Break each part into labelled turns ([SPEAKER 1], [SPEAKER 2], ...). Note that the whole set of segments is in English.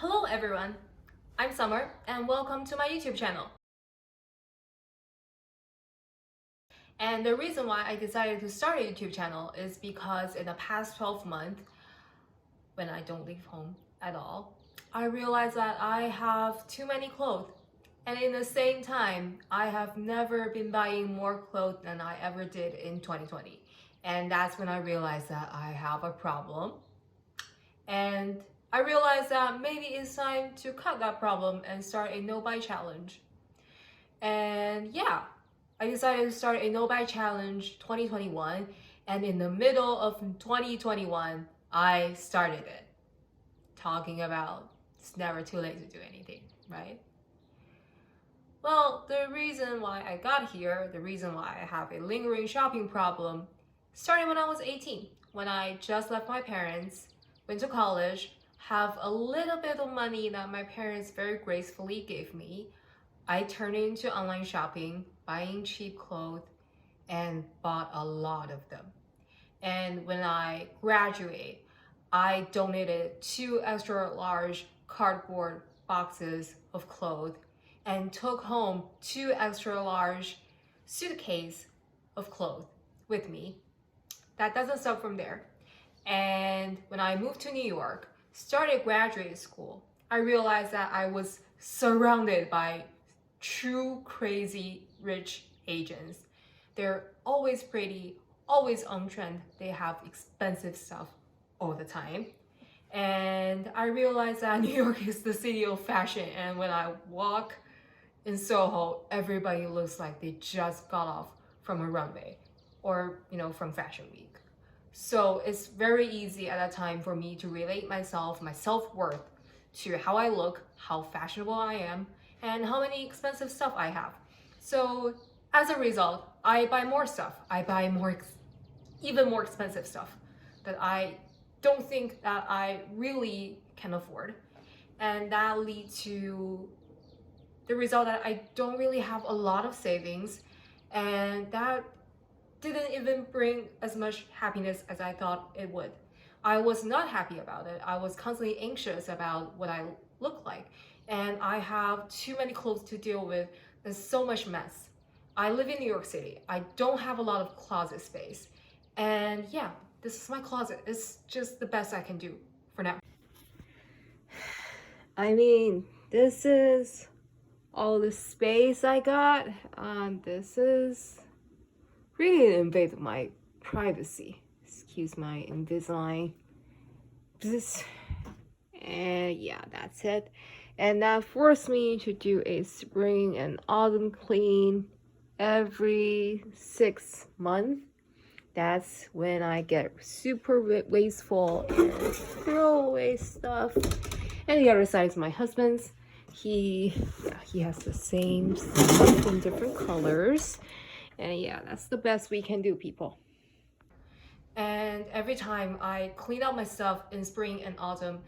[SPEAKER 1] Hello everyone, I'm Summer and welcome to my YouTube channel. And the reason why I decided to start a YouTube channel is because in the past 12 months, when I don't leave home at all, I realized that I have too many clothes. And in the same time, I have never been buying more clothes than I ever did in 2020. And that's when I realized that I have a problem. And I realized that maybe it's time to cut that problem and start a no buy challenge. And yeah, I decided to start a no buy challenge 2021. And in the middle of 2021, I started it. Talking about it's never too late to do anything, right? Well, the reason why I got here, the reason why I have a lingering shopping problem, started when I was 18, when I just left my parents, went to college, have a little bit of money that my parents very gracefully gave me. I turned into online shopping, buying cheap clothes, and bought a lot of them. And when I graduate, I donated 2 extra large cardboard boxes of clothes and took home 2 extra large suitcase of clothes with me. That doesn't stop from there. And when I moved to New York, started graduate school, I realized that I was surrounded by true crazy rich Asians. They're always pretty, always on trend. They have expensive stuff all the time. And I realized that New York is the city of fashion. And when I walk in Soho, everybody looks like they just got off from a runway or, from Fashion Week. So it's very easy at that time for me to relate myself, my self-worth, to how I look, how fashionable I am, and how many expensive stuff I have. So as a result, I buy more stuff. I buy even more expensive stuff that I don't think that I really can afford. And that leads to the result that I don't really have a lot of savings, and that didn't even bring as much happiness as I thought it would. I was not happy about it. I was constantly anxious about what I look like. And I have too many clothes to deal with and so much mess. I live in New York City. I don't have a lot of closet space. And yeah, this is my closet. It's just the best I can do for now. I mean, this is all the space I got. This is really invade my privacy. Excuse my Invisalign. This, and yeah, that's it. And that forced me to do a spring and autumn clean every 6 months. That's when I get super wasteful and throw away stuff. And the other side is my husband's. He has the same stuff in different colors. And yeah, that's the best we can do, people. And every time I clean out my stuff in spring and autumn,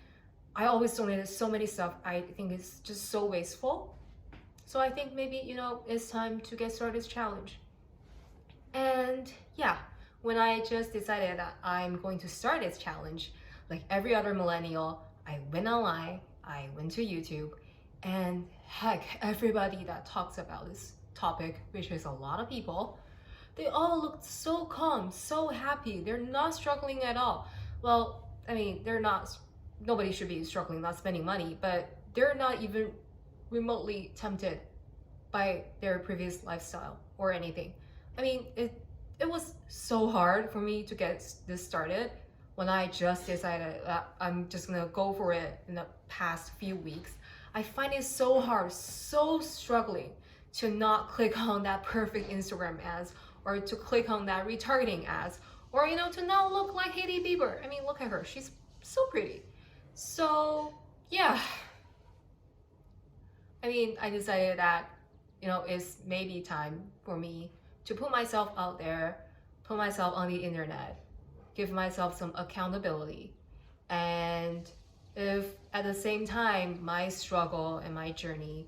[SPEAKER 1] I always donated so many stuff. I think it's just so wasteful. So I think maybe, it's time to get started this challenge. And yeah, when I just decided that I'm going to start this challenge, like every other millennial, I went online, I went to YouTube, and heck, everybody that talks about this topic, which is a lot of people, they all looked so calm, so happy. They're not struggling at all. Well, I mean, they're not, nobody should be struggling, not spending money, but they're not even remotely tempted by their previous lifestyle or anything. I mean, it was so hard for me to get this started when I just decided that I'm just gonna go for it in the past few weeks. I find it so hard, so struggling to not click on that perfect Instagram ads or to click on that retargeting ads or, to not look like Hailey Bieber. I mean, look at her, she's so pretty. So yeah, I mean, I decided that, it's maybe time for me to put myself out there, put myself on the internet, give myself some accountability. And if at the same time, my struggle and my journey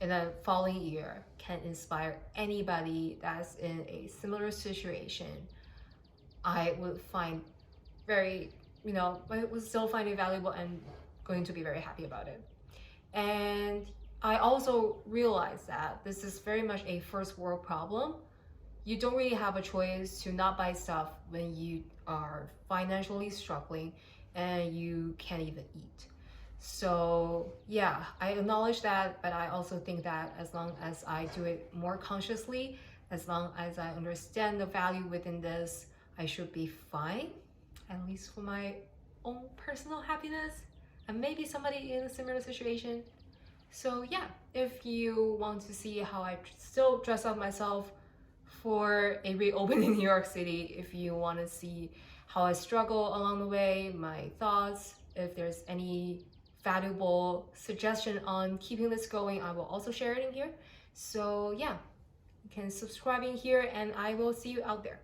[SPEAKER 1] in the following year can inspire anybody that's in a similar situation, I would find I would still find it valuable and going to be very happy about it. And I also realized that this is very much a first world problem. You don't really have a choice to not buy stuff when you are financially struggling and you can't even eat. So yeah, I acknowledge that, but I also think that as long as I do it more consciously, as long as I understand the value within this, I should be fine, at least for my own personal happiness, and maybe somebody in a similar situation. So yeah, if you want to see how I still dress up myself for a reopening New York City, if you want to see how I struggle along the way, my thoughts, if there's any valuable suggestion on keeping this going, I will also share it in here. So yeah, you can subscribe in here and I will see you out there.